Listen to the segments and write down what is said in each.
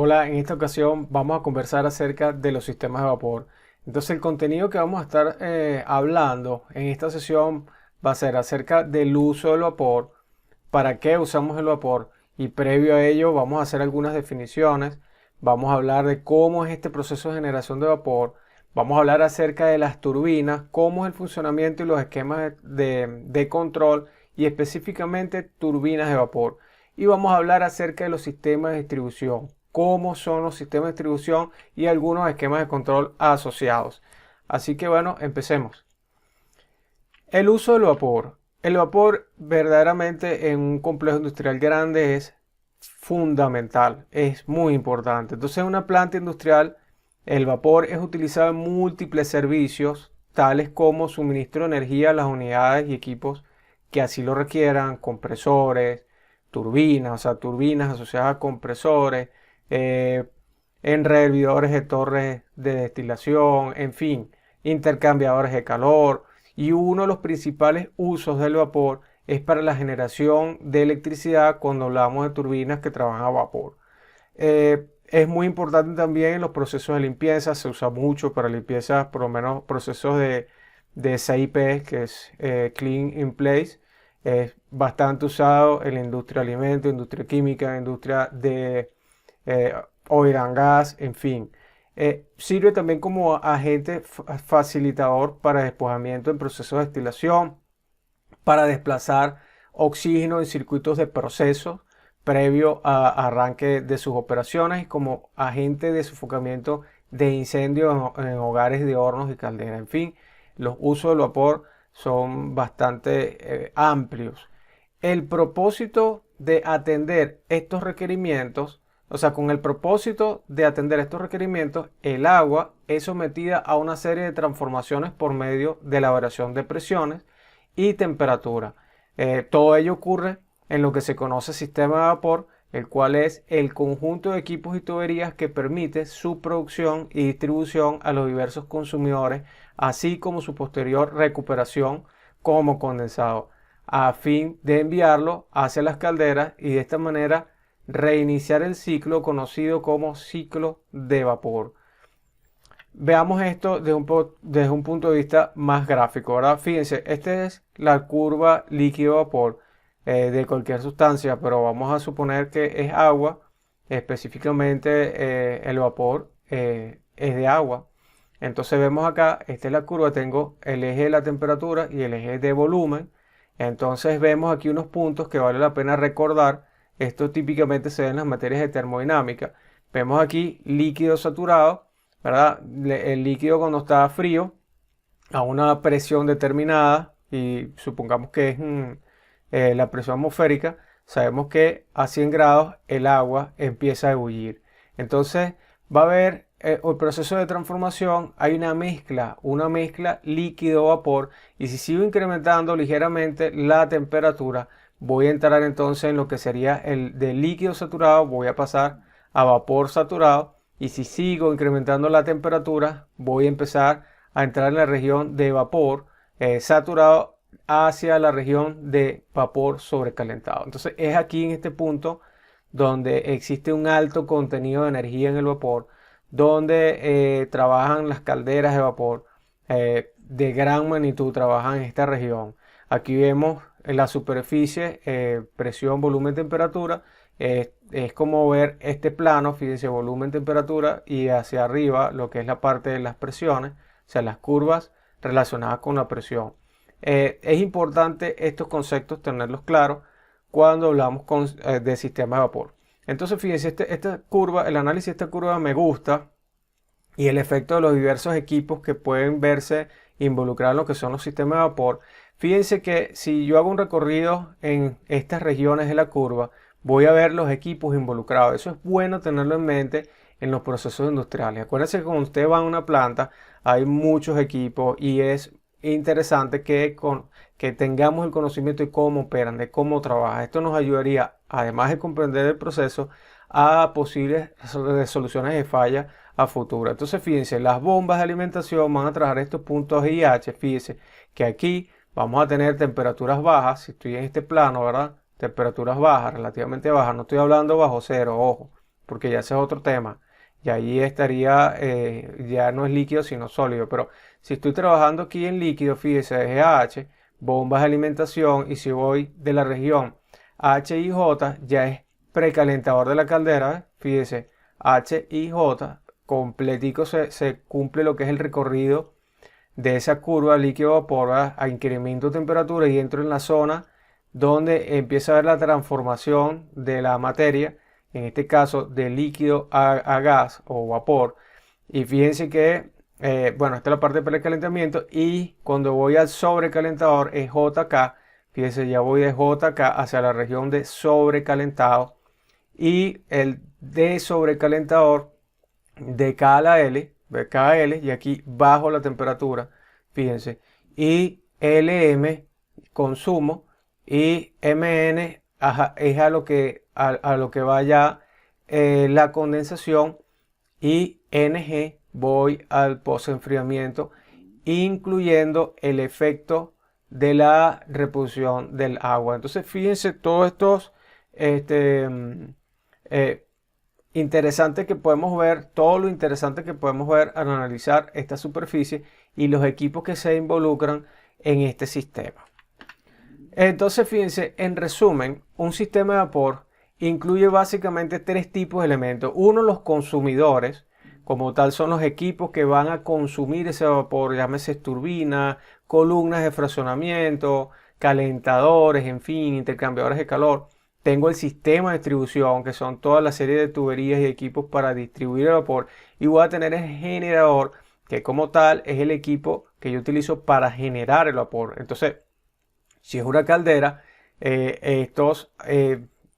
Hola, en esta ocasión vamos a conversar acerca de los sistemas de vapor. Entonces el contenido que vamos a estar hablando en esta sesión va a ser acerca del uso del vapor, para qué usamos el vapor y previo a ello vamos a hacer algunas definiciones, vamos a hablar de cómo es este proceso de generación de vapor, vamos a hablar acerca de las turbinas, cómo es el funcionamiento y los esquemas de control y específicamente turbinas de vapor. Y vamos a hablar acerca de los sistemas de distribución, cómo son los sistemas de distribución y algunos esquemas de control asociados. Así que bueno, empecemos. El uso del vapor. El vapor verdaderamente en un complejo industrial grande es fundamental, es muy importante. Entonces en una planta industrial el vapor es utilizado en múltiples servicios, tales como suministro de energía a las unidades y equipos que así lo requieran, compresores, turbinas, o sea, turbinas asociadas a compresores, eh, enrevidores de torres de destilación, en fin, intercambiadores de calor. Y uno de los principales usos del vapor es para la generación de electricidad cuando hablamos de turbinas que trabajan a vapor. Es muy importante también en los procesos de limpieza, se usa mucho para limpieza, por lo menos procesos de CIP, que es Clean in Place. Es bastante usado en la industria de alimentos, industria química, industria de eh, oil and gas, en fin. Sirve también como agente facilitador para despojamiento en procesos de destilación, para desplazar oxígeno en circuitos de proceso previo a arranque de sus operaciones y como agente de sofocamiento de incendios en hogares de hornos y calderas. En fin, los usos del vapor son bastante amplios. El propósito de atender estos requerimientos, o sea, con el propósito de atender estos requerimientos, el agua es sometida a una serie de transformaciones por medio de la variación de presiones y temperatura. Todo ello ocurre en lo que se conoce sistema de vapor, el cual es el conjunto de equipos y tuberías que permite su producción y distribución a los diversos consumidores, así como su posterior recuperación como condensado, a fin de enviarlo hacia las calderas y de esta manera reiniciar el ciclo conocido como ciclo de vapor. Veamos esto desde un punto de vista más gráfico, ¿verdad? Fíjense, esta es la curva líquido-vapor de cualquier sustancia, pero vamos a suponer que es agua, específicamente el vapor es de agua. Entonces vemos acá, esta es la curva, tengo el eje de la temperatura y el eje de volumen. Entonces vemos aquí unos puntos que vale la pena recordar. Esto típicamente se ve en las materias de termodinámica. Vemos aquí líquido saturado, ¿verdad? El líquido cuando está frío a una presión determinada y supongamos que es la presión atmosférica, sabemos que a 100 grados el agua empieza a ebullir. Entonces va a haber el proceso de transformación, hay una mezcla líquido-vapor y si sigo incrementando ligeramente la temperatura, voy a entrar entonces en lo que sería el de líquido saturado, voy a pasar a vapor saturado y si sigo incrementando la temperatura, voy a empezar a entrar en la región de vapor saturado hacia la región de vapor sobrecalentado. Entonces es aquí en este punto donde existe un alto contenido de energía en el vapor, donde trabajan las calderas de vapor de gran magnitud, trabajan en esta región. Aquí vemos en la superficie presión, volumen, temperatura. Es como ver este plano, fíjense, volumen, temperatura y hacia arriba lo que es la parte de las presiones, o sea, las curvas relacionadas con la presión. Es importante estos conceptos tenerlos claros cuando hablamos de sistema de vapor. Entonces, fíjense, esta curva, el análisis de esta curva me gusta y el efecto de los diversos equipos que pueden verse involucrados en lo que son los sistemas de vapor. Fíjense que si yo hago un recorrido en estas regiones de la curva, voy a ver los equipos involucrados. Eso es bueno tenerlo en mente en los procesos industriales. Acuérdense que cuando usted va a una planta hay muchos equipos y es interesante que tengamos el conocimiento de cómo operan, de cómo trabajan. Esto nos ayudaría, además de comprender el proceso, a posibles soluciones de falla a futuro. Entonces, fíjense, las bombas de alimentación van a trabajar estos puntos IH. Fíjense que aquí vamos a tener temperaturas bajas. Si estoy en este plano, ¿verdad? Temperaturas bajas, relativamente bajas. No estoy hablando bajo cero, ojo. porque ya ese es otro tema. Y ahí estaría, ya no es líquido sino sólido. Pero si estoy trabajando aquí en líquido, fíjese, es H, bombas de alimentación, y si voy de la región H y J, ya es precalentador de la caldera, ¿eh? Fíjese, H y J, completico se cumple lo que es el recorrido de esa curva líquido-vapor a incremento de temperatura, y entro en la zona donde empieza a ver la transformación de la materia, en este caso de líquido a gas o vapor. Y fíjense que, bueno, esta es la parte de precalentamiento, y cuando voy al sobrecalentador es JK. Fíjense, ya voy de JK hacia la región de sobrecalentado, y el de sobrecalentador de K a la L, de K a L, y aquí bajo la temperatura, fíjense, y LM consumo, y MN es a lo que vaya la condensación, y NG voy al postenfriamiento, incluyendo el efecto de la reposición del agua. Entonces fíjense todos estos eh, interesante que podemos ver, todo lo interesante que podemos ver al analizar esta superficie y los equipos que se involucran en este sistema. Entonces, fíjense, en resumen, un sistema de vapor incluye básicamente tres tipos de elementos. Uno, los consumidores, como tal son los equipos que van a consumir ese vapor, llámese turbinas, columnas de fraccionamiento, calentadores, en fin, intercambiadores de calor. Tengo el sistema de distribución, que son toda la serie de tuberías y equipos para distribuir el vapor. Y voy a tener el generador, que como tal es el equipo que yo utilizo para generar el vapor. Entonces, si es una caldera,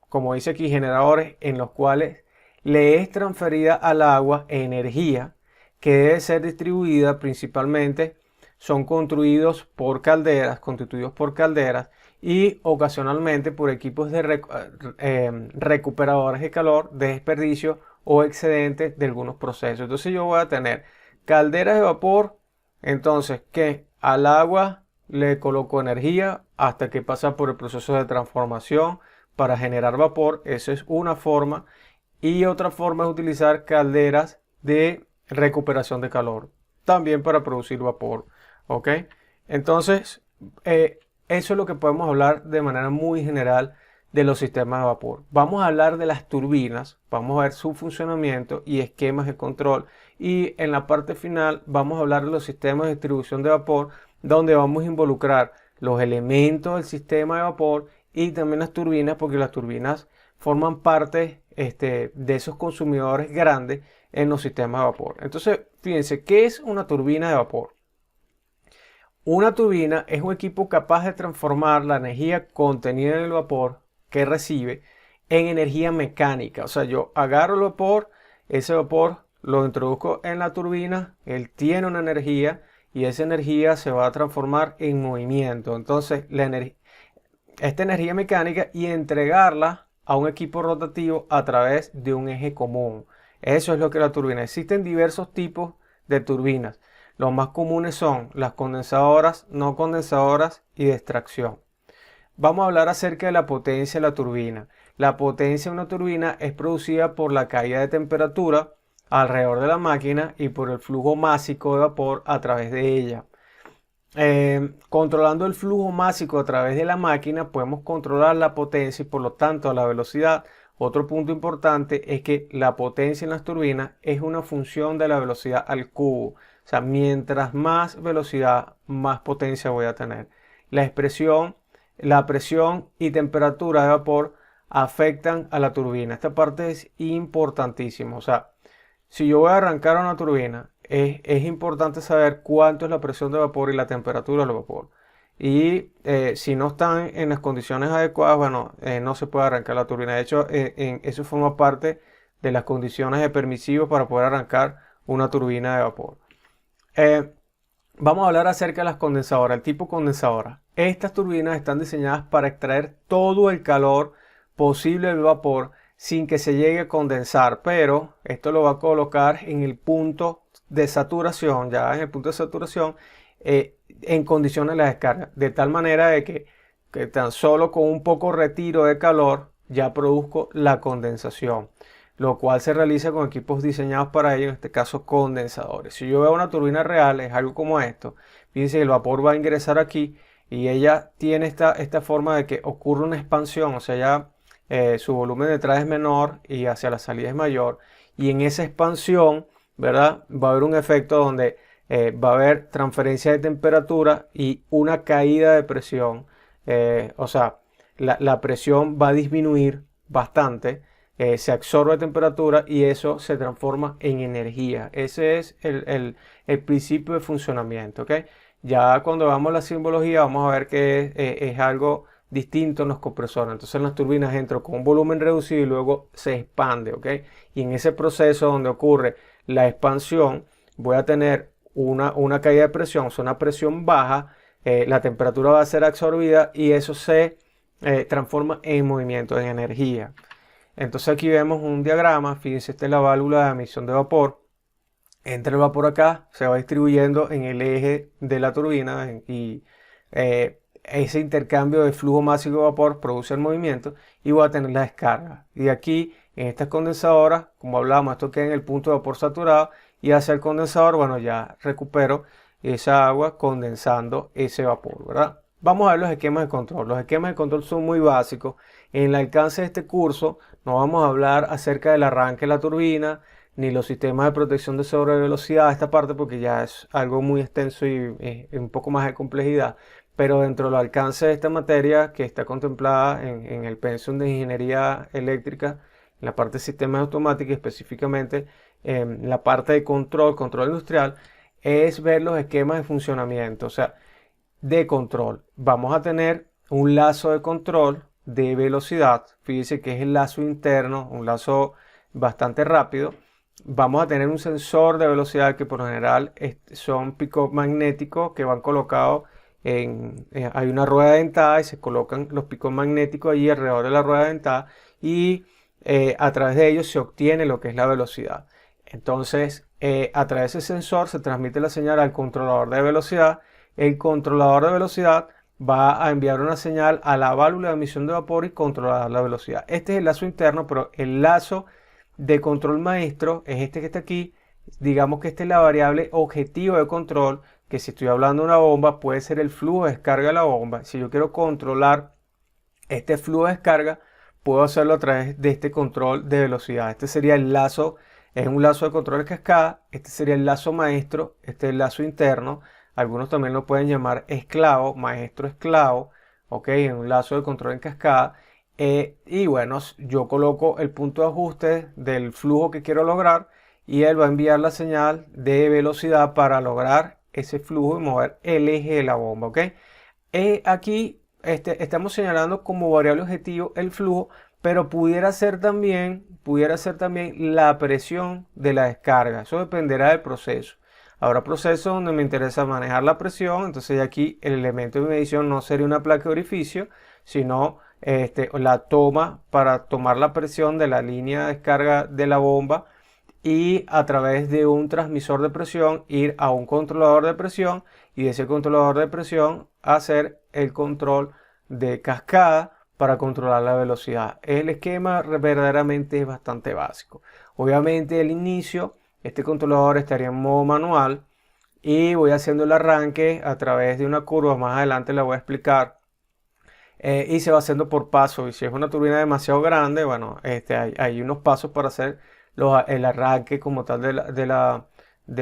como dice aquí, generadores en los cuales le es transferida al agua energía que debe ser distribuida principalmente, son constituidos por calderas y ocasionalmente por equipos de recuperadores de calor, de desperdicio o excedentes de algunos procesos. Entonces yo voy a tener calderas de vapor, entonces que al agua le coloco energía hasta que pasa por el proceso de transformación para generar vapor. Esa es una forma. Y otra forma es utilizar calderas de recuperación de calor, también para producir vapor. ¿Ok? Entonces, eso es lo que podemos hablar de manera muy general de los sistemas de vapor. Vamos a hablar de las turbinas, vamos a ver su funcionamiento y esquemas de control. Y en la parte final vamos a hablar de los sistemas de distribución de vapor, donde vamos a involucrar los elementos del sistema de vapor y también las turbinas, porque las turbinas forman parte de esos consumidores grandes en los sistemas de vapor. Entonces, fíjense, ¿qué es una turbina de vapor? Una turbina es un equipo capaz de transformar la energía contenida en el vapor que recibe en energía mecánica. O sea, yo agarro el vapor, ese vapor lo introduzco en la turbina, él tiene una energía y esa energía se va a transformar en movimiento. Entonces, esta energía mecánica, y entregarla a un equipo rotativo a través de un eje común. Eso es lo que es la turbina. Existen diversos tipos de turbinas. Los más comunes son las condensadoras, no condensadoras y de extracción. Vamos a hablar acerca de la potencia de la turbina. La potencia de una turbina es producida por la caída de temperatura alrededor de la máquina y por el flujo másico de vapor a través de ella. Controlando el flujo másico a través de la máquina podemos controlar la potencia y por lo tanto la velocidad. Otro punto importante es que la potencia en las turbinas es una función de la velocidad al cubo. O sea, mientras más velocidad, más potencia voy a tener. La presión y temperatura de vapor afectan a la turbina. Esta parte es importantísima. O sea, si yo voy a arrancar una turbina, es importante saber cuánto es la presión de vapor y la temperatura del vapor. Y si no están en las condiciones adecuadas, bueno, no se puede arrancar la turbina. De hecho, eso forma parte de las condiciones de permisivo para poder arrancar una turbina de vapor. Vamos a hablar acerca de las condensadoras, el tipo condensadora. Estas turbinas están diseñadas para extraer todo el calor posible del vapor sin que se llegue a condensar, pero esto lo va a colocar en el punto de saturación, ya en el punto de saturación, en condiciones de la descarga, de tal manera de que tan solo con un poco retiro de calor ya produzco la condensación. lo cual se realiza con equipos diseñados para ello, en este caso condensadores. Si yo veo una turbina real, es algo como esto. Fíjense que el vapor va a ingresar aquí y ella tiene esta forma de que ocurre una expansión, o sea, ya su volumen de entrada es menor y hacia la salida es mayor. Y en esa expansión, ¿verdad? Va a haber un efecto donde va a haber transferencia de temperatura y una caída de presión. O sea, la presión va a disminuir bastante, se absorbe temperatura y eso se transforma en energía. Ese es el principio de funcionamiento, ¿ok? Ya cuando veamos la simbología vamos a ver que es algo distinto en los compresores. Entonces en las turbinas entro con un volumen reducido y luego se expande, ¿ok? Y en ese proceso donde ocurre la expansión voy a tener una caída de presión, o sea, una presión baja, la temperatura va a ser absorbida y eso se transforma en movimiento, en energía. Entonces aquí vemos un diagrama, fíjense, esta es la válvula de emisión de vapor. Entra el vapor acá, se va distribuyendo en el eje de la turbina y ese intercambio de flujo máximo de vapor produce el movimiento y voy a tener la descarga. Y aquí en estas condensadoras, como hablábamos, esto queda en el punto de vapor saturado y hacia el condensador, bueno, ya recupero esa agua condensando ese vapor, ¿verdad? Vamos a ver los esquemas de control. Los esquemas de control son muy básicos. En el alcance de este curso no vamos a hablar acerca del arranque de la turbina, ni los sistemas de protección de sobrevelocidad, esta parte porque ya es algo muy extenso y un poco más de complejidad, pero dentro del alcance de esta materia que está contemplada en el pensum de ingeniería eléctrica, en la parte de sistemas automáticos, específicamente en la parte de control industrial, es ver los esquemas de funcionamiento, o sea, de control. Vamos a tener un lazo de control de velocidad, fíjense que es el lazo interno, un lazo bastante rápido. Vamos a tener un sensor de velocidad que por lo general son picos magnéticos que van colocados hay una rueda dentada y se colocan los picos magnéticos allí alrededor de la rueda dentada y a través de ellos se obtiene lo que es la velocidad. Entonces, a través de ese sensor se transmite la señal al controlador de velocidad. El controlador de velocidad va a enviar una señal a la válvula de emisión de vapor y controlar la velocidad. Este es el lazo interno, pero el lazo de control maestro es este que está aquí. Digamos que esta es la variable objetivo de control, que si estoy hablando de una bomba puede ser el flujo de descarga de la bomba. Si yo quiero controlar este flujo de descarga, puedo hacerlo a través de este control de velocidad. Este sería el lazo, es un lazo de control de cascada. Este sería el lazo maestro, este es el lazo interno. Algunos también lo pueden llamar esclavo, maestro esclavo, ok, en un lazo de control en cascada. Y bueno, yo coloco el punto de ajuste del flujo que quiero lograr y él va a enviar la señal de velocidad para lograr ese flujo y mover el eje de la bomba, ok. Aquí estamos señalando como variable objetivo el flujo, pero pudiera ser también la presión de la descarga. Eso dependerá del proceso. Habrá procesos donde me interesa manejar la presión, entonces aquí el elemento de medición no sería una placa de orificio, sino la toma para tomar la presión de la línea de descarga de la bomba y a través de un transmisor de presión ir a un controlador de presión y de ese controlador de presión hacer el control de cascada para controlar la velocidad. El esquema verdaderamente es bastante básico. Obviamente al inicio este controlador estaría en modo manual y voy haciendo el arranque a través de una curva, más adelante la voy a explicar, y se va haciendo por paso. Y si es una turbina demasiado grande, bueno, hay unos pasos para hacer el arranque como tal de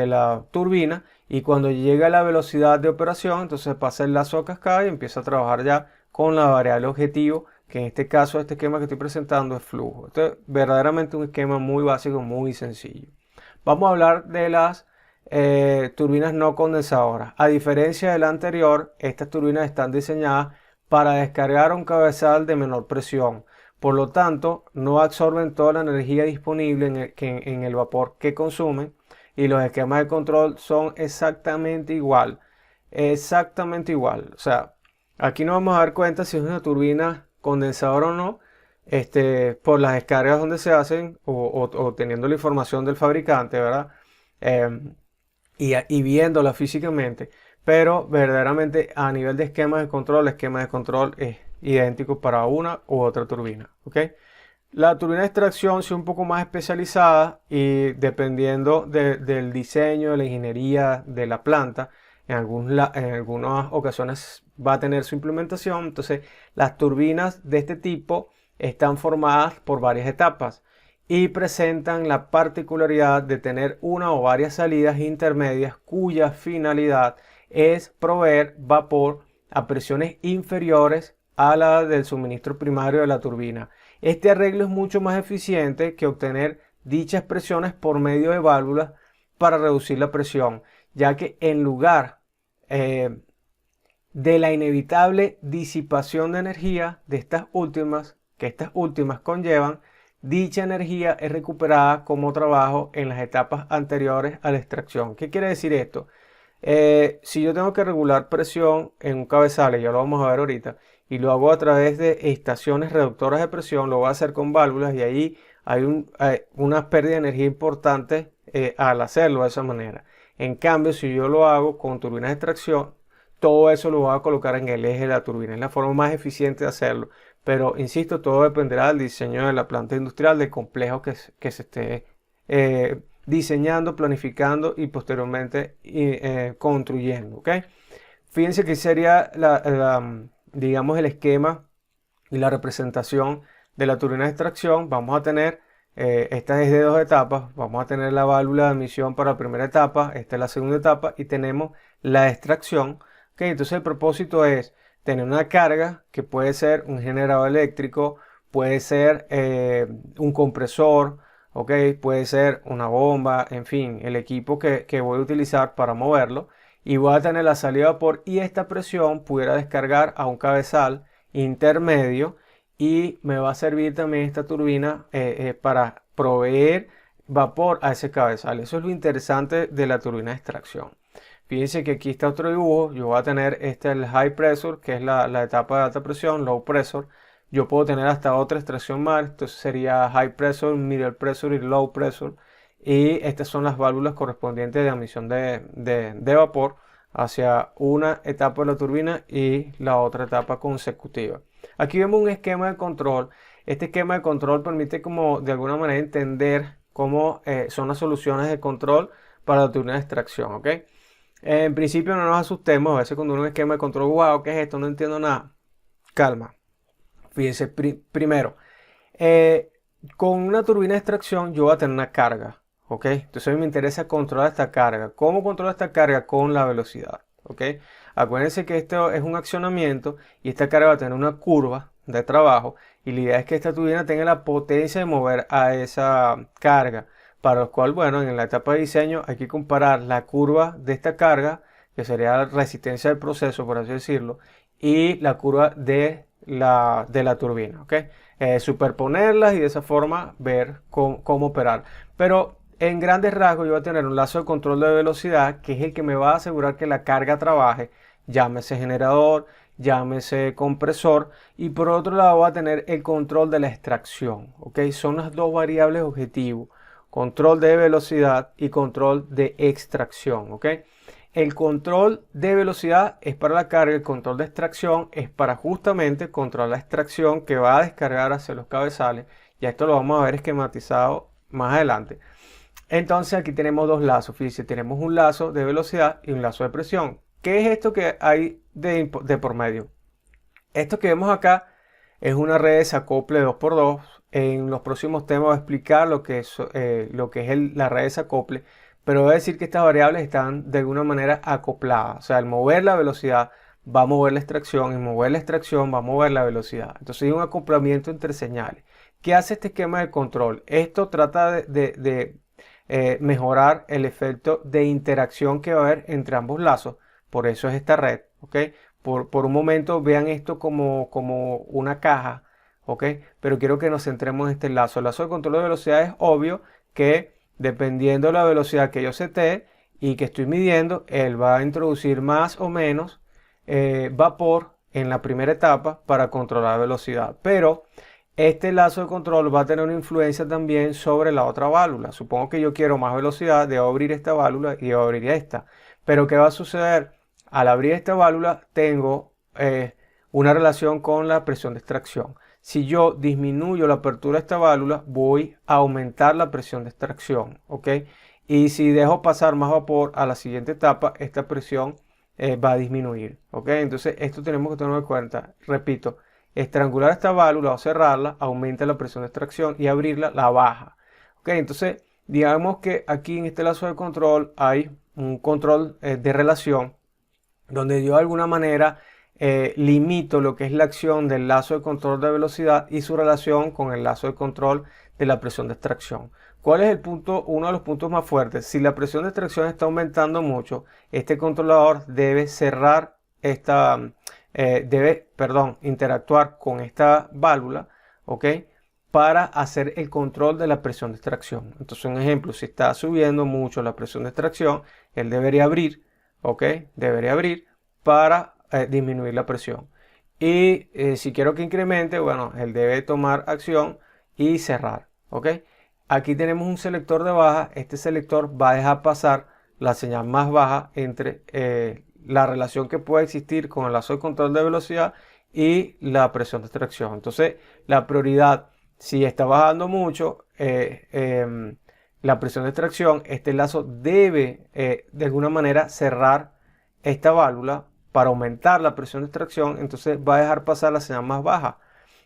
la turbina, y cuando llega a la velocidad de operación entonces pasa el lazo a cascada y empieza a trabajar ya con la variable objetivo, que en este caso este esquema que estoy presentando es flujo. Esto es verdaderamente un esquema muy básico, muy sencillo. Vamos a hablar de las turbinas no condensadoras. A diferencia de la anterior, estas turbinas están diseñadas para descargar un cabezal de menor presión. Por lo tanto, no absorben toda la energía disponible en el vapor que consumen, y los esquemas de control son exactamente igual. Exactamente igual. O sea, aquí nos vamos a dar cuenta si es una turbina condensadora o no, por las descargas donde se hacen o teniendo la información del fabricante, ¿verdad? Y viéndola físicamente. Pero verdaderamente a nivel de esquema de control, el esquema de control es idéntico para una u otra turbina, ¿ok? La turbina de extracción sí un poco más especializada y dependiendo del diseño, de la ingeniería de la planta, en algunas ocasiones va a tener su implementación. Entonces, las turbinas de este tipo están formadas por varias etapas y presentan la particularidad de tener una o varias salidas intermedias cuya finalidad es proveer vapor a presiones inferiores a la del suministro primario de la turbina. Este arreglo es mucho más eficiente que obtener dichas presiones por medio de válvulas para reducir la presión, ya que en lugar de la inevitable disipación de energía de estas últimas conllevan, dicha energía es recuperada como trabajo en las etapas anteriores a la extracción. ¿Qué quiere decir esto? Si yo tengo que regular presión en un cabezal, y ya lo vamos a ver ahorita, y lo hago a través de estaciones reductoras de presión, lo voy a hacer con válvulas y ahí hay una pérdida de energía importante al hacerlo de esa manera. En cambio, si yo lo hago con turbinas de extracción, todo eso lo voy a colocar en el eje de la turbina. Es la forma más eficiente de hacerlo. Pero, insisto, todo dependerá del diseño de la planta industrial, del complejo que se esté diseñando, planificando y posteriormente construyendo. ¿Ok? Fíjense que sería digamos, el esquema y la representación de la turbina de extracción. Vamos a tener, esta es de dos etapas, vamos a tener la válvula de admisión para la primera etapa, esta es la segunda etapa y tenemos la extracción. Okay, entonces el propósito es tener una carga que puede ser un generador eléctrico, puede ser un compresor, okay, puede ser una bomba, en fin, el equipo que voy a utilizar para moverlo. Y voy a tener la salida de vapor y esta presión pudiera descargar a un cabezal intermedio y me va a servir también esta turbina para proveer vapor a ese cabezal. Eso es lo interesante de la turbina de extracción. Fíjense que aquí está otro dibujo. Yo voy a tener el high pressure, que es la etapa de alta presión, low pressure. Yo puedo tener hasta otra extracción más, entonces sería high pressure, middle pressure y low pressure. Y estas son las válvulas correspondientes de admisión de vapor hacia una etapa de la turbina y la otra etapa consecutiva. Aquí vemos un esquema de control. Este esquema de control permite como de alguna manera entender cómo son las soluciones de control para la turbina de extracción. ¿Ok? En principio no nos asustemos, a veces cuando uno un esquema de control, wow, ¿qué es esto? No entiendo nada. Calma. Fíjense, primero, eh, con una turbina de extracción yo voy a tener una carga, ¿ok? Entonces a mí me interesa controlar esta carga. ¿Cómo controlar esta carga? Con la velocidad, ¿ok? Acuérdense que esto es un accionamiento y esta carga va a tener una curva de trabajo y la idea es que esta turbina tenga la potencia de mover a esa carga, para lo cual, bueno, en la etapa de diseño hay que comparar la curva de esta carga, que sería la resistencia del proceso, por así decirlo, y la curva de la turbina, ¿ok? Superponerlas y de esa forma ver cómo operar. Pero en grandes rasgos yo voy a tener un lazo de control de velocidad que es el que me va a asegurar que la carga trabaje, llámese generador, llámese compresor, y por otro lado voy a tener el control de la extracción, ¿ok? Son las dos variables objetivos, control de velocidad y control de extracción, ¿ok? El control de velocidad es para la carga, el control de extracción es para justamente controlar la extracción que va a descargar hacia los cabezales. Y esto lo vamos a ver esquematizado más adelante. Entonces aquí tenemos dos lazos, fíjense, tenemos un lazo de velocidad y un lazo de presión. ¿Qué es esto que hay de por medio? Esto que vemos acá es una red de desacople 2x2. En los próximos temas voy a explicar lo que es la red de desacople, pero voy a decir que estas variables están de alguna manera acopladas. O sea, al mover la velocidad va a mover la extracción y mover la extracción va a mover la velocidad. Entonces hay un acoplamiento entre señales. ¿Qué hace este esquema de control? Esto trata de mejorar el efecto de interacción que va a haber entre ambos lazos. Por eso es esta red, ¿ok? Por un momento vean esto como una caja, ¿ok? Pero quiero que nos centremos en este lazo. El lazo de control de velocidad es obvio que dependiendo de la velocidad que yo setee y que estoy midiendo, él va a introducir más o menos vapor en la primera etapa para controlar la velocidad. Pero este lazo de control va a tener una influencia también sobre la otra válvula. Supongo que yo quiero más velocidad, debo abrir esta válvula y debo abrir esta. Pero ¿qué va a suceder? Al abrir esta válvula tengo una relación con la presión de extracción. si yo disminuyo la apertura de esta válvula, voy a aumentar la presión de extracción, ¿ok? Y si dejo pasar más vapor a la siguiente etapa, esta presión va a disminuir, ¿ok? Entonces esto tenemos que tenerlo en cuenta. Repito, estrangular esta válvula o cerrarla aumenta la presión de extracción y abrirla la baja, ¿ok? Entonces digamos que aquí en este lazo de control hay un control de relación donde yo de alguna manera limito lo que es la acción del lazo de control de velocidad y su relación con el lazo de control de la presión de extracción. ¿Cuál es el punto? Uno de los puntos más fuertes. Si la presión de extracción está aumentando mucho, este controlador debe cerrar interactuar con esta válvula, ¿ok? Para hacer el control de la presión de extracción. Entonces, un ejemplo, si está subiendo mucho la presión de extracción, él debería abrir, ¿ok? Debería abrir para disminuir la presión. Y si quiero que incremente, bueno, él debe tomar acción y cerrar, ¿ok? Aquí tenemos un selector de baja. Este selector va a dejar pasar la señal más baja entre la relación que puede existir con el lazo de control de velocidad y la presión de extracción. Entonces, la prioridad, si está bajando mucho la presión de extracción, este lazo debe de alguna manera cerrar esta válvula para aumentar la presión de extracción. Entonces va a dejar pasar la señal más baja.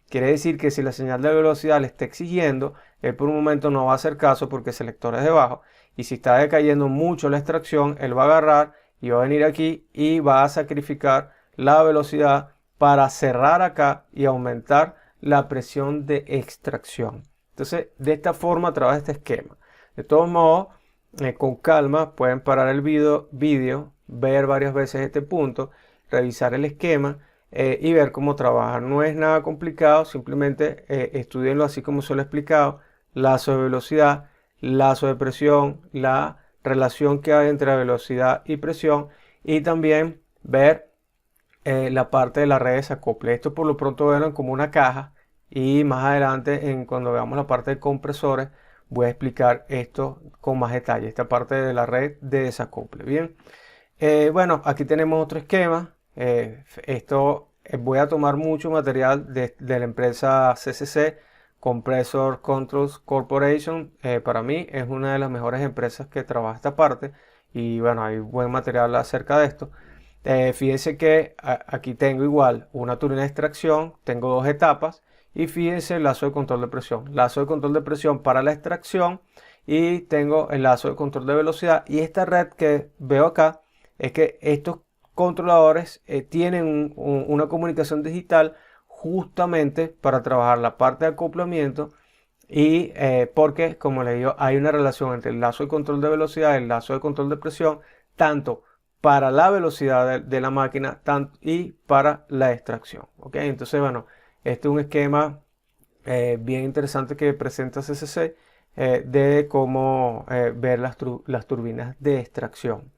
Quiere decir que si la señal de velocidad le está exigiendo, él por un momento no va a hacer caso porque el selector es de bajo. Y si está decayendo mucho la extracción, él va a agarrar y va a venir aquí y va a sacrificar la velocidad para cerrar acá y aumentar la presión de extracción. Entonces, de esta forma trabaja este esquema. De todos modos, con calma pueden parar el video, ver varias veces este punto, revisar el esquema y ver cómo trabaja. No es nada complicado, simplemente estudienlo así como se lo he explicado. Lazo de velocidad, lazo de presión, la relación que hay entre la velocidad y presión, y también ver la parte de la red de desacople. Esto por lo pronto verlo como una caja, y más adelante cuando veamos la parte de compresores voy a explicar esto con más detalle, esta parte de la red de desacople. Bien, bueno, aquí tenemos otro esquema. Voy a tomar mucho material de la empresa CCC, Compressor Controls Corporation. Para mí es una de las mejores empresas que trabaja esta parte, y bueno, hay buen material acerca de esto. Fíjense que aquí tengo igual una turbina de extracción, tengo dos etapas, y fíjense el lazo de control de presión. Lazo de control de presión para la extracción, y tengo el lazo de control de velocidad. Y esta red que veo acá es que estos controladores tienen una comunicación digital justamente para trabajar la parte de acoplamiento, y porque, como les digo, hay una relación entre el lazo de control de velocidad y el lazo de control de presión, tanto para la velocidad de la máquina y para la extracción, ¿ok? Entonces, bueno, este es un esquema bien interesante que presenta CCC de cómo ver las turbinas de extracción.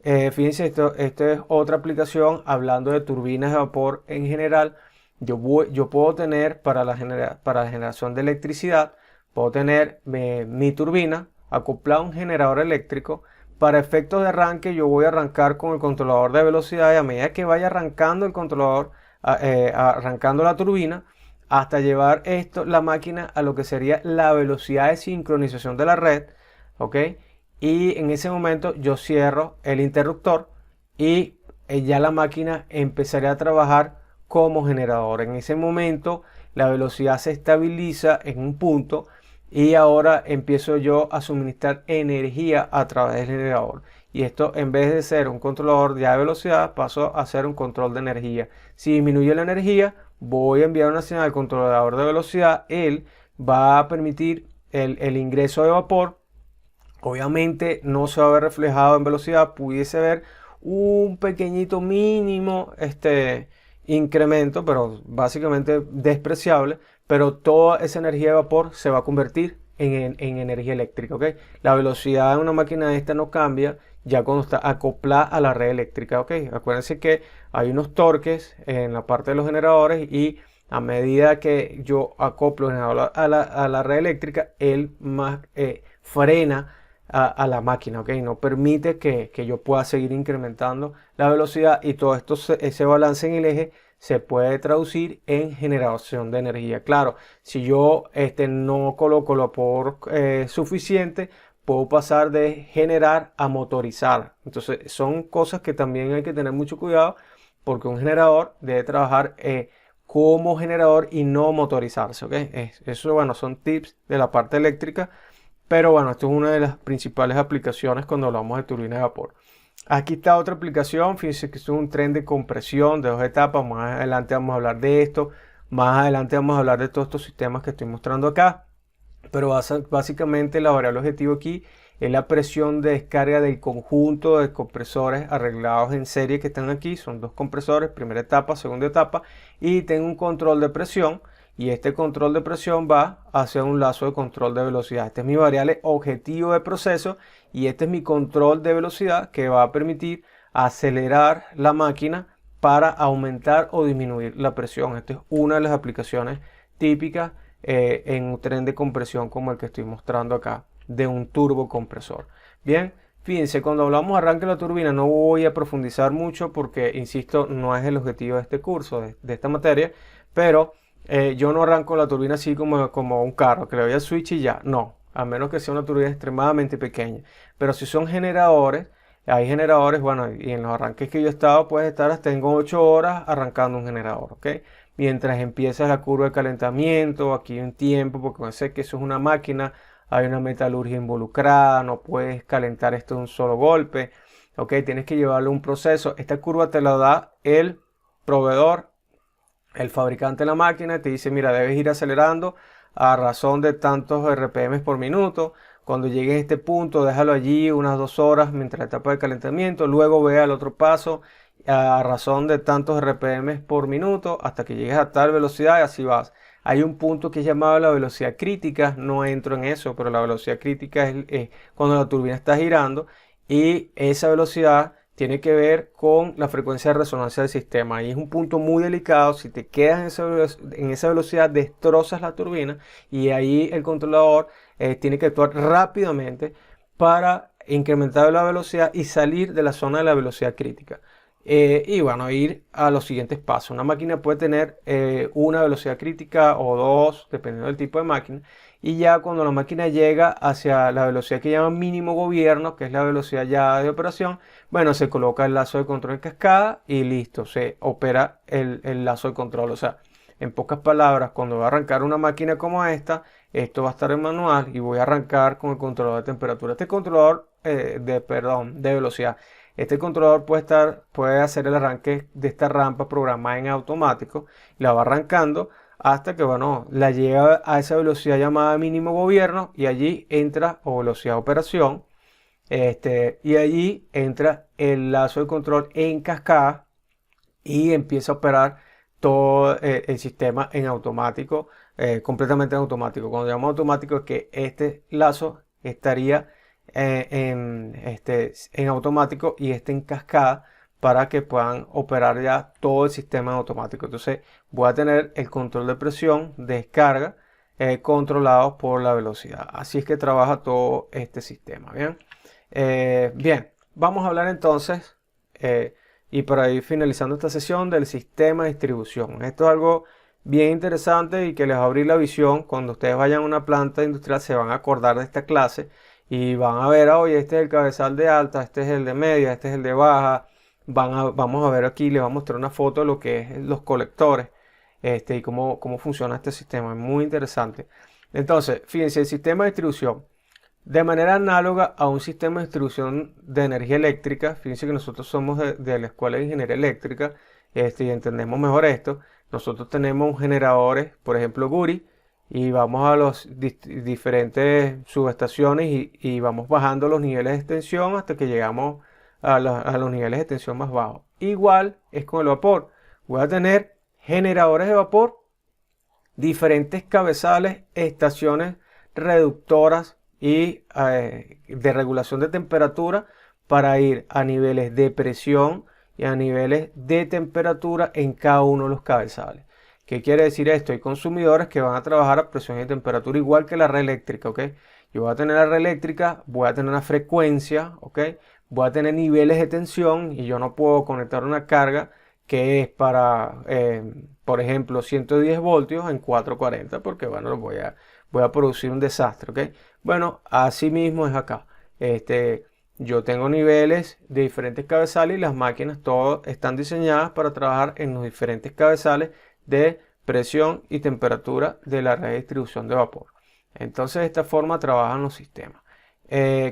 Fíjense, esto es otra aplicación hablando de turbinas de vapor en general. Yo puedo tener para la generación de electricidad, puedo tener mi turbina acoplada a un generador eléctrico. Para efectos de arranque, yo voy a arrancar con el controlador de velocidad, y a medida que vaya arrancando el controlador, arrancando la turbina, hasta llevar la máquina a lo que sería la velocidad de sincronización de la red, ¿ok? Y en ese momento yo cierro el interruptor y ya la máquina empezaría a trabajar como generador. En ese momento la velocidad se estabiliza en un punto, y ahora empiezo yo a suministrar energía a través del generador. Y esto, en vez de ser un controlador ya de velocidad, paso a ser un control de energía. Si disminuye la energía, voy a enviar una señal al controlador de velocidad. Él va a permitir el ingreso de vapor. Obviamente no se va a ver reflejado en velocidad, pudiese ver un pequeñito mínimo incremento, pero básicamente despreciable. Pero toda esa energía de vapor se va a convertir en energía eléctrica, ¿ok? La velocidad de una máquina de esta no cambia ya cuando está acoplada a la red eléctrica, ¿ok? Acuérdense que hay unos torques en la parte de los generadores, y a medida que yo acoplo el generador a la red eléctrica, él más frena a la máquina, ¿ok? No permite que yo pueda seguir incrementando la velocidad, y todo esto, ese balance en el eje se puede traducir en generación de energía. Claro, si yo no coloco el vapor suficiente, puedo pasar de generar a motorizar. Entonces son cosas que también hay que tener mucho cuidado, porque un generador debe trabajar como generador y no motorizarse, ¿ok? Eso, bueno, son tips de la parte eléctrica, pero bueno, esto es una de las principales aplicaciones cuando hablamos de turbina de vapor. Aquí está otra aplicación, fíjense que esto es un tren de compresión de 2 etapas. Más adelante vamos a hablar de esto, más adelante vamos a hablar de todos estos sistemas que estoy mostrando acá. Pero básicamente la variable objetivo aquí es la presión de descarga del conjunto de compresores arreglados en serie que están aquí. Son 2 compresores, primera etapa, segunda etapa, y tengo un control de presión, y este control de presión va hacia un lazo de control de velocidad. Este es mi variable objetivo de proceso, y este es mi control de velocidad que va a permitir acelerar la máquina para aumentar o disminuir la presión. Esta es una de las aplicaciones típicas en un tren de compresión como el que estoy mostrando acá, de un turbocompresor. Bien, fíjense, cuando hablamos de arranque de la turbina no voy a profundizar mucho porque, insisto, no es el objetivo de este curso, de esta materia, pero yo no arranco la turbina así como un carro, que le doy al switch y ya, no, a menos que sea una turbina extremadamente pequeña. Pero si son generadores, hay generadores, bueno, y en los arranques que yo he estado, puedes estar hasta en 8 horas arrancando un generador, ¿ok? Mientras empieza la curva de calentamiento, aquí hay un tiempo, porque sé que eso es una máquina, hay una metalurgia involucrada, no puedes calentar esto de un solo golpe, ¿ok? Tienes que llevarlo un proceso. Esta curva te la da el proveedor, el fabricante de la máquina, te dice, mira, debes ir acelerando a razón de tantos RPM por minuto. Cuando llegues a este punto, déjalo allí unas 2 horas mientras la etapa de calentamiento, luego ve al otro paso a razón de tantos RPM por minuto hasta que llegues a tal velocidad, y así vas. Hay un punto que es llamado la velocidad crítica, no entro en eso, pero la velocidad crítica es cuando la turbina está girando, y esa velocidad tiene que ver con la frecuencia de resonancia del sistema. Y es un punto muy delicado. Si te quedas en esa velocidad, destrozas la turbina, y ahí el controlador tiene que actuar rápidamente para incrementar la velocidad y salir de la zona de la velocidad crítica. Y bueno, ir a los siguientes pasos. Una máquina puede tener una velocidad crítica o 2, dependiendo del tipo de máquina. Y ya cuando la máquina llega hacia la velocidad que llaman mínimo gobierno, que es la velocidad ya de operación, bueno, se coloca el lazo de control en cascada y listo, se opera el lazo de control. O sea, en pocas palabras, cuando voy a arrancar una máquina como esta, esto va a estar en manual y voy a arrancar con el controlador de temperatura. Este controlador de velocidad. Este controlador puede hacer el arranque de esta rampa programada en automático. La va arrancando hasta que, bueno, la llega a esa velocidad llamada mínimo gobierno, y allí entra, o velocidad de operación, y allí entra el lazo de control en cascada y empieza a operar todo el sistema en automático, completamente en automático. Cuando llamamos automático es que este lazo estaría en automático y en cascada, para que puedan operar ya todo el sistema en automático. Entonces voy a tener el control de presión, descarga, controlados por la velocidad. Así es que trabaja todo este sistema. Bien, vamos a hablar entonces, y para ir finalizando esta sesión, del sistema de distribución. Esto es algo bien interesante y que les va a abrir la visión. Cuando ustedes vayan a una planta industrial se van a acordar de esta clase y van a ver, oye, este es el cabezal de alta, este es el de media, este es el de baja. Vamos a ver aquí, les voy a mostrar una foto de lo que es los colectores, y cómo funciona este sistema. Es muy interesante. Entonces, fíjense, el sistema de distribución. De manera análoga a un sistema de distribución de energía eléctrica, fíjense que nosotros somos de la Escuela de Ingeniería Eléctrica, y entendemos mejor esto. Nosotros tenemos generadores, por ejemplo Guri, y vamos a los diferentes subestaciones y vamos bajando los niveles de extensión hasta que llegamos a los niveles de extensión más bajos. Igual es con el vapor. Voy a tener generadores de vapor, diferentes cabezales, estaciones reductoras y de regulación de temperatura para ir a niveles de presión y a niveles de temperatura en cada uno de los cabezales. ¿Qué quiere decir esto? Hay consumidores que van a trabajar a presión y temperatura igual que la red eléctrica, ¿ok? Yo voy a tener la red eléctrica, voy a tener una frecuencia, ¿ok? Voy a tener niveles de tensión y yo no puedo conectar una carga que es para, por ejemplo, 110 voltios en 440 porque, bueno, voy a producir un desastre, ¿ok? Bueno, así mismo es acá. Yo tengo niveles de diferentes cabezales y las máquinas todas están diseñadas para trabajar en los diferentes cabezales de presión y temperatura de la red de distribución de vapor. Entonces de esta forma trabajan los sistemas.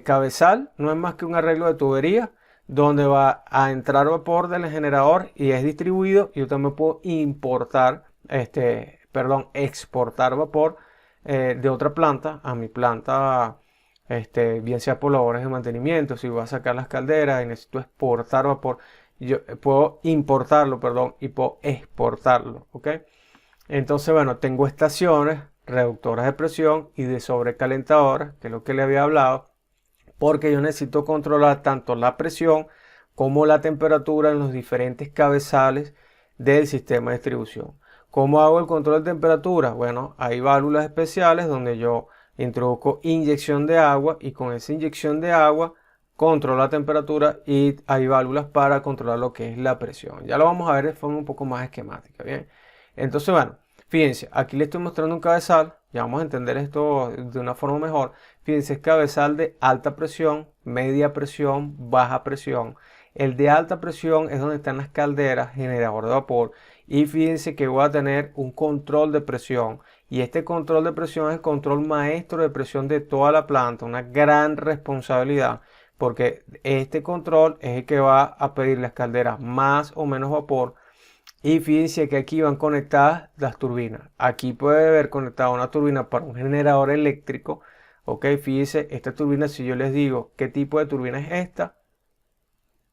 Cabezal no es más que un arreglo de tubería donde va a entrar vapor del generador y es distribuido. Yo también puedo importar, exportar vapor de otra planta a mi planta, bien sea por labores de mantenimiento. Si voy a sacar las calderas y necesito exportar vapor, yo puedo importarlo, perdón, y puedo exportarlo, ¿ok? Entonces, bueno, tengo estaciones reductoras de presión y de sobrecalentadoras, que es lo que le había hablado, porque yo necesito controlar tanto la presión como la temperatura en los diferentes cabezales del sistema de distribución. ¿Cómo hago el control de temperatura? Bueno, hay válvulas especiales donde yo introduzco inyección de agua y con esa inyección de agua controlo la temperatura y hay válvulas para controlar lo que es la presión. Ya lo vamos a ver de forma un poco más esquemática, ¿bien? Entonces, bueno, fíjense, aquí le estoy mostrando un cabezal, ya vamos a entender esto de una forma mejor. Fíjense, es cabezal de alta presión, media presión, baja presión. El de alta presión es donde están las calderas, generador de vapor. Y fíjense que voy a tener un control de presión. Y este control de presión es el control maestro de presión de toda la planta, una gran responsabilidad. Porque este control es el que va a pedir las calderas más o menos vapor. Y fíjense que aquí van conectadas las turbinas. Aquí puede haber conectada una turbina para un generador eléctrico. Ok, fíjense, esta turbina, si yo les digo qué tipo de turbina es esta,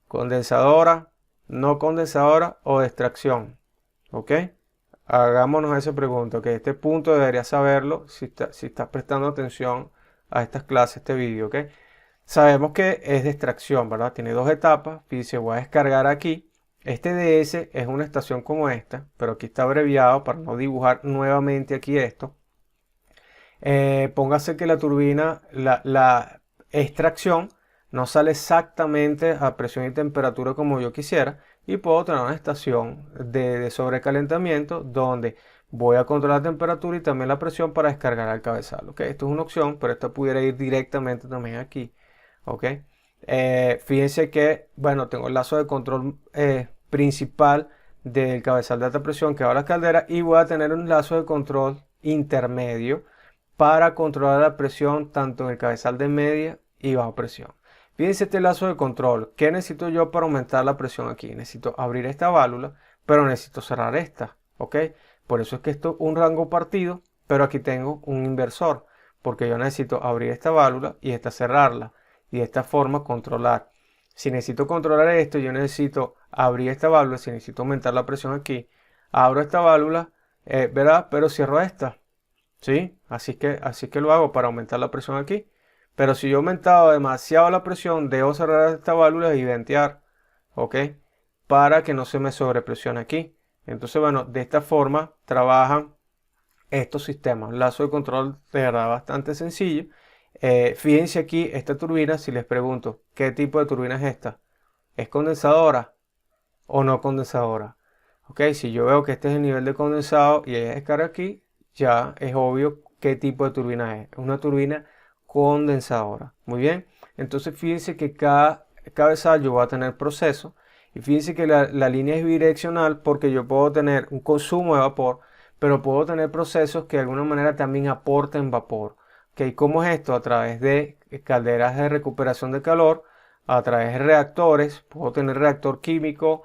condensadora, no condensadora o de extracción. Ok, hagámonos esa pregunta. Ok, este punto deberías saberlo si estás prestando atención a estas clases, este vídeo. Ok, sabemos que es de extracción, ¿verdad? Tiene dos etapas. Fíjense, voy a descargar aquí. Este DS es una estación como esta, pero aquí está abreviado para no dibujar nuevamente aquí esto. Póngase que la turbina, la extracción no sale exactamente a presión y temperatura como yo quisiera y puedo tener una estación de sobrecalentamiento donde voy a controlar la temperatura y también la presión para descargar al cabezal. ¿Okay? Esto es una opción, pero esto pudiera ir directamente también aquí. ¿Okay? Fíjense que, bueno, tengo el lazo de control principal del cabezal de alta presión que va a la caldera y voy a tener un lazo de control intermedio para controlar la presión tanto en el cabezal de media y baja presión. Fíjense este lazo de control. ¿Qué necesito yo para aumentar la presión aquí? Necesito abrir esta válvula, pero necesito cerrar esta. ¿Ok? Por eso es que esto es un rango partido, pero aquí tengo un inversor, porque yo necesito abrir esta válvula y esta cerrarla y de esta forma controlar. Si necesito controlar esto, yo necesito abrir esta válvula. Si necesito aumentar la presión aquí, abro esta válvula, ¿verdad? Pero cierro esta. ¿Sí? Así que lo hago para aumentar la presión aquí. Pero si yo he aumentado demasiado la presión, debo cerrar esta válvula y ventear. ¿Ok? Para que no se me sobrepresione aquí. Entonces, bueno, de esta forma trabajan estos sistemas. Un lazo de control de verdad bastante sencillo. Fíjense aquí, esta turbina, si les pregunto, ¿qué tipo de turbina es esta? ¿Es condensadora o no condensadora? Ok, si yo veo que este es el nivel de condensado y hay descarga aquí, ya es obvio qué tipo de turbina es. Es una turbina condensadora. Muy bien. Entonces fíjense que cada cabezal yo voy a tener proceso. Y fíjense que la línea es bidireccional porque yo puedo tener un consumo de vapor, pero puedo tener procesos que de alguna manera también aporten vapor. ¿Okay? ¿Cómo es esto? A través de calderas de recuperación de calor, a través de reactores. Puedo tener reactor químico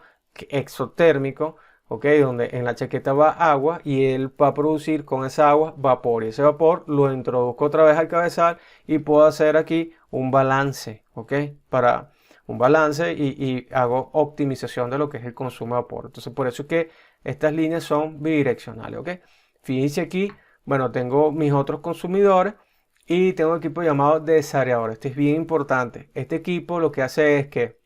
exotérmico. ¿Ok? Donde en la chaqueta va agua y él va a producir con esa agua vapor. Y ese vapor lo introduzco otra vez al cabezal y puedo hacer aquí un balance. ¿Ok? Para un balance y hago optimización de lo que es el consumo de vapor. Entonces por eso es que estas líneas son bidireccionales. ¿Ok? Fíjense aquí, bueno, tengo mis otros consumidores y tengo un equipo llamado desaerador. Este es bien importante. Este equipo lo que hace es que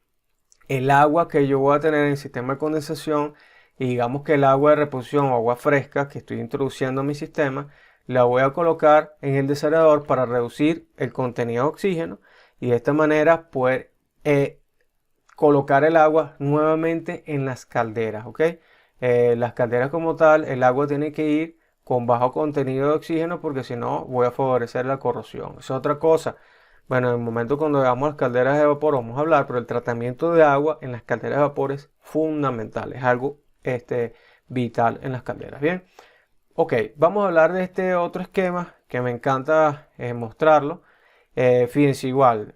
el agua que yo voy a tener en el sistema de condensación y digamos que el agua de reposición o agua fresca que estoy introduciendo en mi sistema, la voy a colocar en el desaerador para reducir el contenido de oxígeno y de esta manera poder colocar el agua nuevamente en las calderas, ¿ok? Las calderas como tal, el agua tiene que ir con bajo contenido de oxígeno porque si no voy a favorecer la corrosión. Es otra cosa. Bueno, en el momento cuando veamos las calderas de vapor vamos a hablar, pero el tratamiento de agua en las calderas de vapor es fundamental, es algo vital en las calderas. Bien, ok, vamos a hablar de este otro esquema que me encanta mostrarlo. Fíjense igual,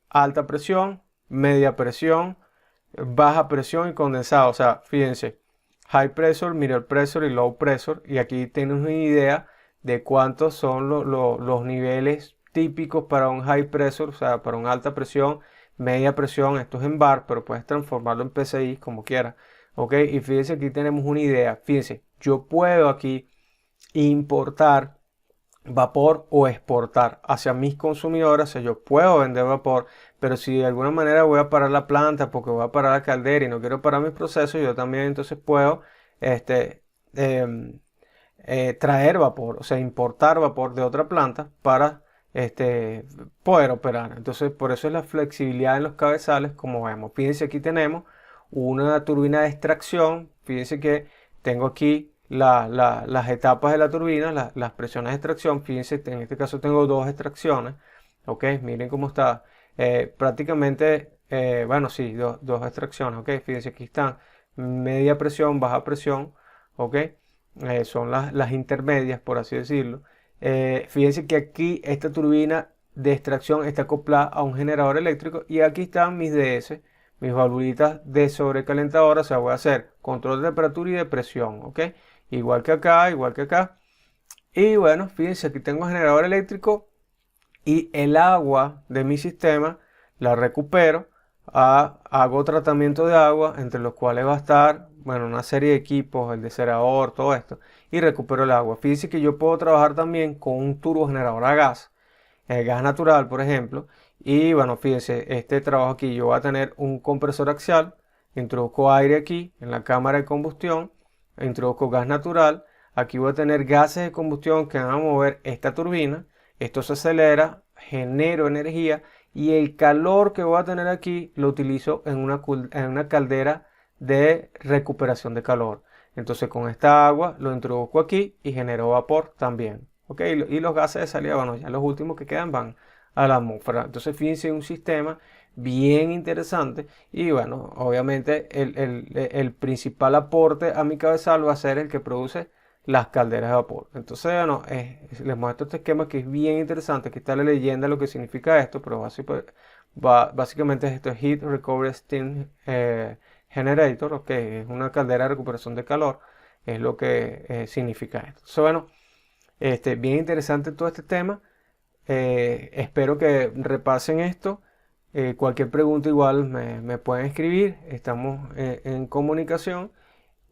alta presión, media presión, baja presión y condensado. O sea, fíjense, high pressure, middle pressure y low pressure. Y aquí tienes una idea de cuántos son los niveles típicos para un high pressure, o sea, para una alta presión, media presión. Esto es en bar, pero puedes transformarlo en PSI como quieras. Ok, y fíjense, aquí tenemos una idea. Fíjense, yo puedo aquí importar vapor o exportar hacia mis consumidores. O sea, yo puedo vender vapor, pero si de alguna manera voy a parar la planta porque voy a parar la caldera y no quiero parar mis procesos, yo también entonces puedo traer vapor, o sea, importar vapor de otra planta para poder operar. Entonces, por eso es la flexibilidad en los cabezales, como vemos. Fíjense, aquí tenemos una turbina de extracción. Fíjense que tengo aquí las etapas de la turbina, las presiones de extracción. Fíjense, en este caso tengo dos extracciones. Ok, miren cómo está. Prácticamente, bueno, sí, dos extracciones. Ok, fíjense, aquí están media presión, baja presión. Ok, son las intermedias, por así decirlo. Fíjense que aquí esta turbina de extracción está acoplada a un generador eléctrico y aquí están mis DS, mis valvulitas de sobrecalentadora. O sea, voy a hacer control de temperatura y de presión, ¿ok? Igual que acá, igual que acá. Y bueno, fíjense, aquí tengo generador eléctrico y el agua de mi sistema la recupero. Hago tratamiento de agua, entre los cuales va a estar, bueno, una serie de equipos, el desaerador, todo esto, y recupero el agua. Fíjense que yo puedo trabajar también con un turbogenerador a gas, el gas natural, por ejemplo. Y bueno, fíjense, este trabajo aquí, yo voy a tener un compresor axial, introduzco aire aquí en la cámara de combustión, introduzco gas natural, aquí voy a tener gases de combustión que van a mover esta turbina, esto se acelera, genero energía y el calor que voy a tener aquí lo utilizo en una caldera de recuperación de calor. Entonces con esta agua lo introduzco aquí y genero vapor también. ¿Ok? Y los gases de salida, bueno, ya los últimos que quedan van a la atmósfera. Entonces fíjense, un sistema bien interesante y bueno, obviamente el principal aporte a mi cabezal va a ser el que produce las calderas de vapor. Entonces, bueno, les muestro este esquema que es bien interesante. Aquí está la leyenda de lo que significa esto, pero básicamente esto es Heat Recovery Steam Generator, ok, es una caldera de recuperación de calor, es lo que significa esto. Entonces, bueno, bien interesante todo este tema. Espero que repasen esto. Cualquier pregunta igual me pueden escribir. Estamos en comunicación.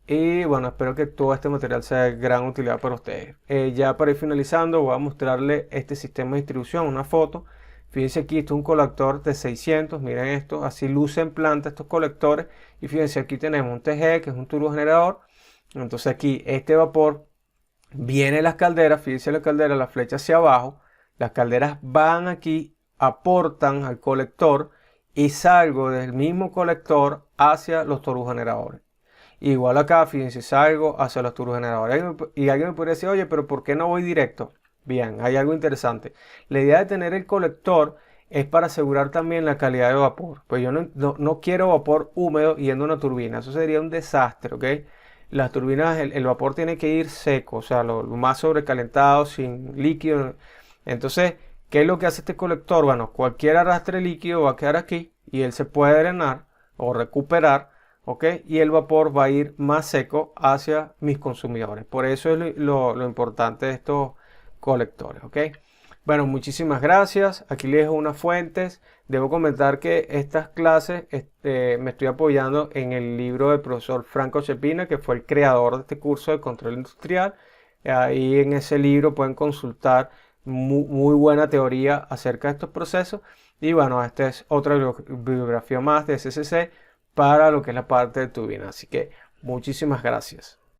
Y bueno, espero que todo este material sea de gran utilidad para ustedes. Ya para ir finalizando, voy a mostrarle este sistema de distribución, una foto. Fíjense aquí, esto es un colector de 600, miren esto, así luce en planta estos colectores. Y fíjense, aquí tenemos un TG, que es un turbogenerador. Entonces aquí, este vapor viene de las calderas, fíjense la caldera, la flecha hacia abajo. Las calderas van aquí, aportan al colector y salgo del mismo colector hacia los turbogeneradores. Igual acá, fíjense, salgo hacia los turbogeneradores. Y alguien me podría decir, oye, pero ¿por qué no voy directo? Bien, hay algo interesante. La idea de tener el colector es para asegurar también la calidad de vapor. Pues yo no quiero vapor húmedo yendo a una turbina. Eso sería un desastre, ¿ok? Las turbinas, el vapor tiene que ir seco, o sea, lo más sobrecalentado, sin líquido. Entonces, ¿qué es lo que hace este colector? Bueno, cualquier arrastre líquido va a quedar aquí y él se puede drenar o recuperar. ¿Ok? Y el vapor va a ir más seco hacia mis consumidores. Por eso es lo importante de estos colectores. ¿Ok? Bueno, muchísimas gracias. Aquí les dejo unas fuentes. Debo comentar que estas clases me estoy apoyando en el libro del profesor Franco Chepina, que fue el creador de este curso de control industrial. Ahí en ese libro pueden consultar muy buena teoría acerca de estos procesos. Y bueno, esta es otra bibliografía más de SCC para lo que es la parte de turbina. Así que muchísimas gracias.